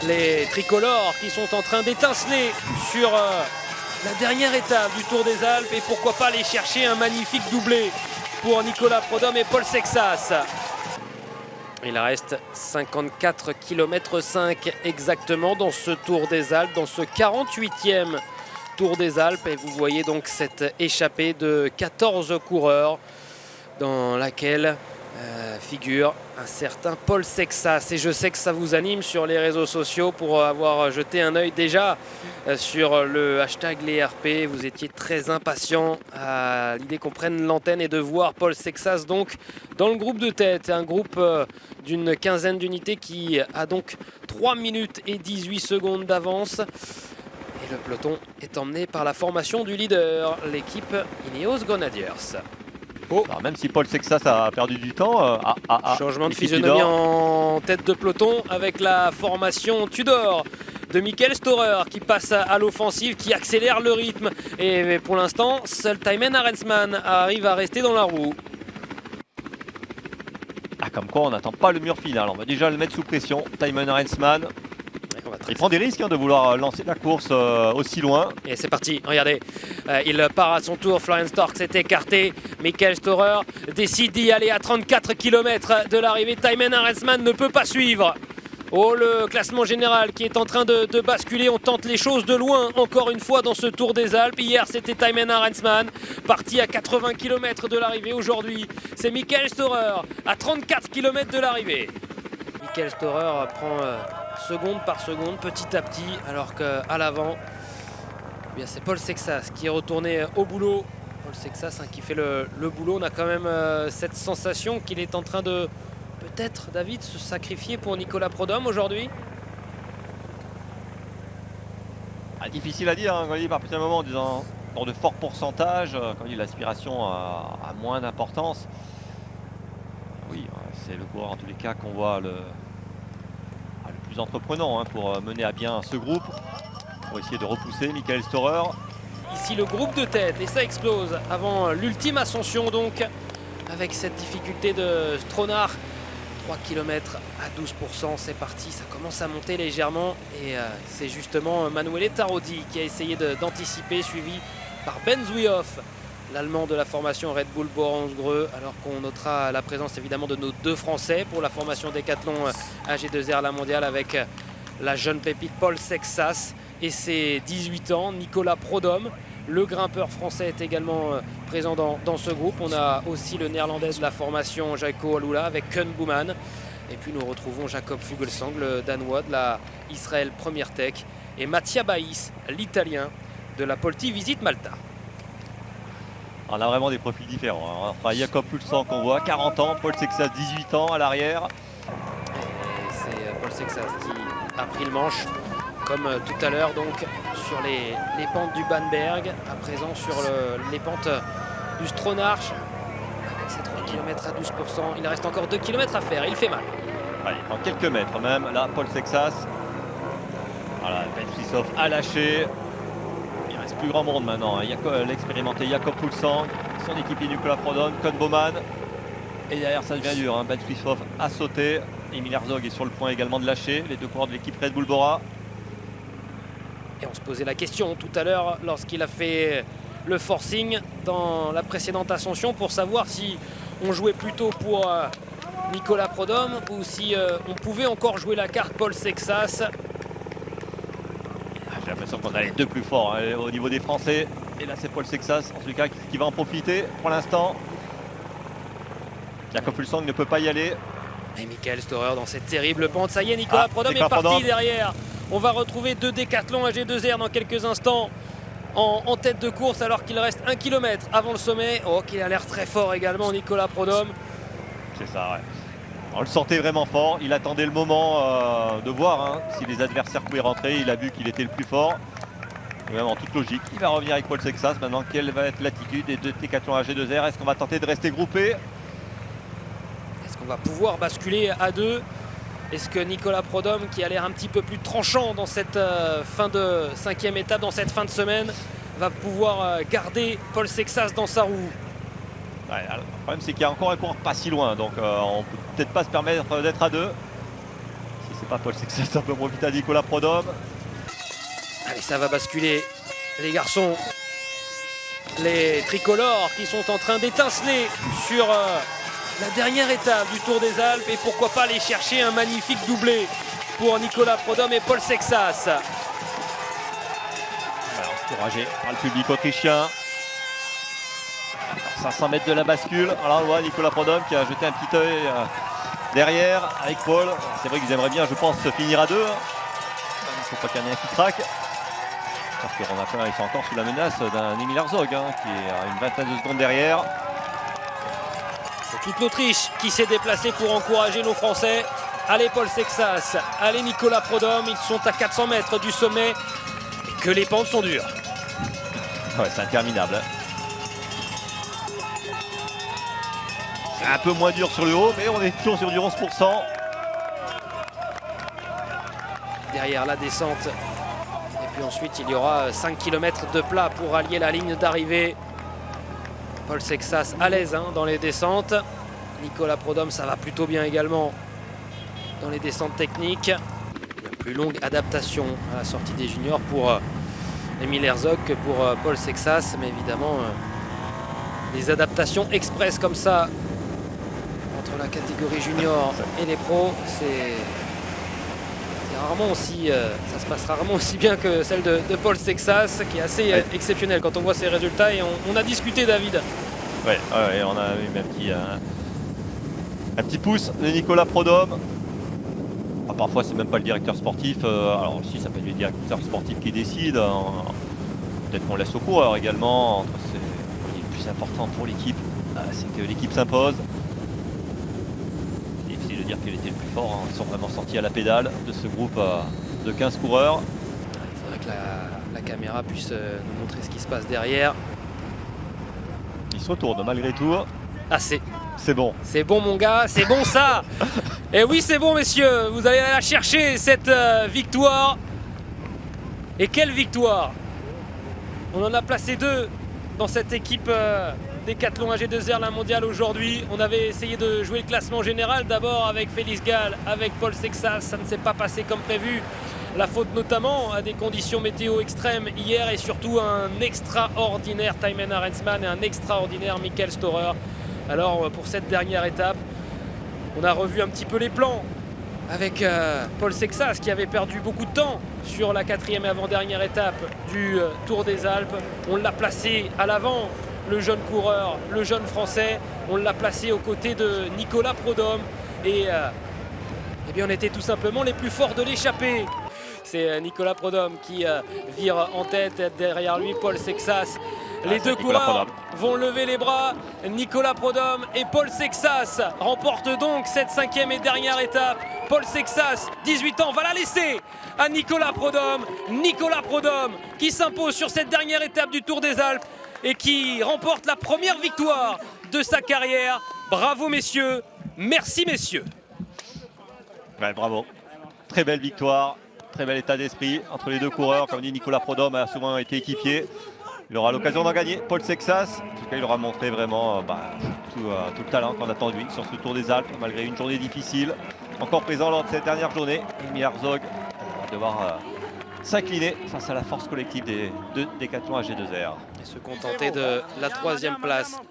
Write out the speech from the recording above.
Les tricolores qui sont en train d'étinceler sur la dernière étape du Tour des Alpes et pourquoi pas aller chercher un magnifique doublé pour Nicolas Prodhomme et Paul Sexas. Il reste 54,5 km exactement dans ce Tour des Alpes, dans ce 48e Tour des Alpes. Et vous voyez donc cette échappée de 14 coureurs dans laquelle figure un certain Paul Sexas. Et je sais que ça vous anime sur les réseaux sociaux pour avoir jeté un œil déjà sur le hashtag LesRP. Vous étiez très impatient à l'idée qu'on prenne l'antenne et de voir Paul Sexas donc dans le groupe de tête. Un groupe d'une quinzaine d'unités qui a donc 3 minutes et 18 secondes d'avance. Et le peloton est emmené par la formation du leader, l'équipe Ineos Grenadiers. Oh. Alors même si Paul Sexas a perdu du temps, changement de physionomie en tête de peloton avec la formation Tudor de Michael Storer qui passe à l'offensive, qui accélère le rythme. Et pour l'instant, seul Thymen Arensman arrive à rester dans la roue. Ah, comme quoi on n'attend pas le mur final, on va déjà le mettre sous pression. Thymen Arensman. Il prend des risques de vouloir lancer la course aussi loin. Et c'est parti, regardez, il part à son tour, Florian Stork s'est écarté, Michael Storer décide d'y aller à 34 km de l'arrivée, Thymen Arensman ne peut pas suivre. Oh, le classement général qui est en train de basculer, on tente les choses de loin encore une fois dans ce Tour des Alpes. Hier c'était Thymen Arensman, parti à 80 km de l'arrivée. Aujourd'hui c'est Michael Storer à 34 km de l'arrivée. Michael Storer prend seconde par seconde, petit à petit, alors qu'à l'avant, c'est Paul Sexas qui est retourné au boulot. Paul Sexas qui fait le boulot. On a quand même cette sensation qu'il est en train de, peut-être, David, se sacrifier pour Nicolas Prodhomme aujourd'hui. Difficile à dire, hein, par plusieurs moments, dans de forts pourcentages, quand l'aspiration a moins d'importance. Oui, c'est le coureur en tous les cas qu'on voit le plus entreprenant pour mener à bien ce groupe, pour essayer de repousser Michael Storer. Ici le groupe de tête et ça explose avant l'ultime ascension donc, avec cette difficulté de Stronach. 3 km à 12%, c'est parti, ça commence à monter légèrement et c'est justement Manuele Tarodi qui a essayé d'anticiper, suivi par Ben Zwihoff, l'Allemand de la formation Red Bull Bora-Hansgrohe, alors qu'on notera la présence évidemment de nos deux Français pour la formation Décathlon AG2R La Mondiale avec la jeune pépite Paul Sexas et ses 18 ans, Nicolas Prodhomme. Le grimpeur français est également présent dans ce groupe. On a aussi le néerlandais de la formation Jaco Alula avec Koen Bouwman. Et puis nous retrouvons Jacob Fuglsang, le danois de la Israel Première Tech, et Mattia Baïs, l'italien de la Polti Visit Malta. On a vraiment des profils différents. Enfin, Jacob Fuglsang qu'on voit, 40 ans, Paul Sexas 18 ans à l'arrière. C'est Paul Sexas qui a pris le manche, comme tout à l'heure donc sur les pentes du Bamberg, à présent sur les pentes du Stronach. Avec ses 3 km à 12%, il reste encore 2 km à faire, il fait mal. Allez, en quelques mètres même, là Paul Sexas. Voilà, Ben Zwihoff a lâché. Il reste plus grand monde maintenant. L'expérimenté Jacob Fuglsang, son équipier Nicolas Prodhomme, Koen Bouwman. Et derrière ça devient dur, Ben Zwihoff a sauté. Emil Herzog est sur le point également de lâcher. Les deux coureurs de l'équipe Red Bull Bora. Et on se posait la question tout à l'heure lorsqu'il a fait le forcing dans la précédente ascension pour savoir si on jouait plutôt pour Nicolas Prodhomme ou si on pouvait encore jouer la carte Paul Sexas. J'ai l'impression qu'on a les deux plus forts au niveau des Français. Et là c'est Paul Sexas en tout cas qui va en profiter pour l'instant. Jacob Fuglsang ne peut pas y aller. Et Michael Storer dans cette terrible pente. Ça y est, Nicolas Prodhomme est parti derrière. On va retrouver deux Décathlon AG2R dans quelques instants en tête de course alors qu'il reste 1 km avant le sommet. Oh, qui a l'air très fort également, Nicolas Prodhomme. C'est ça, ouais. On le sentait vraiment fort. Il attendait le moment de voir si les adversaires pouvaient rentrer. Il a vu qu'il était le plus fort. Et même en toute logique, il va revenir avec Paul Sexas. Maintenant, quelle va être l'attitude des deux Décathlon AG2R? Est-ce qu'on va tenter de rester groupé? Est-ce qu'on va pouvoir basculer à deux? Est-ce que Nicolas Prodhomme, qui a l'air un petit peu plus tranchant dans cette fin de 5e étape, dans cette fin de semaine, va pouvoir garder Paul Sexas dans sa roue? Ouais, le problème c'est qu'il y a encore un coureur pas si loin, donc on peut peut-être pas se permettre d'être à deux. Si c'est c'est pas Paul Sexas, ça peut profiter à Nicolas Prodhomme. Allez, ça va basculer, les garçons. Les tricolores qui sont en train d'étinceler sur la dernière étape du Tour des Alpes. Et pourquoi pas aller chercher un magnifique doublé pour Nicolas Prodhomme et Paul Sexas. Encouragé par le public autrichien. 500 mètres de la bascule. Alors on voit Nicolas Prodhomme qui a jeté un petit œil derrière avec Paul. C'est vrai qu'ils aimeraient bien, je pense, finir à deux. Il ne faut pas qu'il y en ait un qui craque. Parce que Romain, ils sont encore sous la menace d'un Emil Herzog qui est à une vingtaine de secondes derrière. C'est toute l'Autriche qui s'est déplacée pour encourager nos Français. Allez Paul Sexas, allez Nicolas Prodhomme, ils sont à 400 mètres du sommet. Et que les pentes sont dures. Ouais, c'est interminable. C'est un peu moins dur sur le haut, mais on est toujours sur du 11%. Derrière la descente. Et puis ensuite, il y aura 5 km de plat pour allier la ligne d'arrivée. Paul Sexas à l'aise dans les descentes. Nicolas Prodhomme, ça va plutôt bien également dans les descentes techniques. Une plus longue adaptation à la sortie des juniors pour Emil Herzog que pour Paul Sexas. Mais évidemment, les adaptations express comme ça entre la catégorie junior et les pros, c'est rarement aussi, ça se passe rarement aussi bien que celle de Paul Sexas, qui est assez exceptionnelle quand on voit ses résultats. Et on a discuté, David. Ouais, on a eu un petit pouce de Nicolas Prodhomme. Parfois, c'est même pas le directeur sportif. Alors, si ça peut être le directeur sportif qui décide, peut-être qu'on laisse au coureur également. C'est le plus important pour l'équipe, c'est que l'équipe s'impose. Difficile de dire quel était le plus fort. Ils sont vraiment sortis à la pédale de ce groupe de 15 coureurs. Il faudrait que la caméra puisse nous montrer ce qui se passe derrière. Ils se retournent malgré tout. Ah, c'est bon. C'est bon, mon gars, c'est bon ça. Et oui, c'est bon, messieurs. Vous allez la chercher, cette victoire. Et quelle victoire! On en a placé 2 dans cette équipe Décathlon AG2R, la mondiale aujourd'hui. On avait essayé de jouer le classement général d'abord avec Félix Gall, avec Paul Sexas. Ça ne s'est pas passé comme prévu. La faute notamment à des conditions météo extrêmes hier et surtout un extraordinaire Thymen Arensman et un extraordinaire Mikkel Storer. Alors pour cette dernière étape, on a revu un petit peu les plans avec Paul Sexas qui avait perdu beaucoup de temps sur la 4e et avant-dernière étape du Tour des Alpes. On l'a placé à l'avant, le jeune coureur, le jeune français. On l'a placé aux côtés de Nicolas Prodhomme et eh bien on était tout simplement les plus forts de l'échappée. C'est Nicolas Prodhomme qui vire en tête, derrière lui Paul Sexas. Les deux coureurs vont lever les bras. Nicolas Prodhomme et Paul Sexas remportent donc cette 5e et dernière étape. Paul Sexas, 18 ans, va la laisser à Nicolas Prodhomme. Nicolas Prodhomme qui s'impose sur cette dernière étape du Tour des Alpes et qui remporte la première victoire de sa carrière. Bravo messieurs, merci messieurs. Ouais, bravo, très belle victoire. Très bel état d'esprit entre les deux coureurs. Comme dit Nicolas Prodhomme, a souvent été équipier. Il aura l'occasion d'en gagner. Paul Sexas, en tout cas, il aura montré vraiment tout le talent qu'on attend de lui sur ce Tour des Alpes, malgré une journée difficile. Encore présent lors de cette dernière journée. Emil Herzog va devoir s'incliner face à la force collective des Décathlon AG2R. Et se contenter de la 3e place.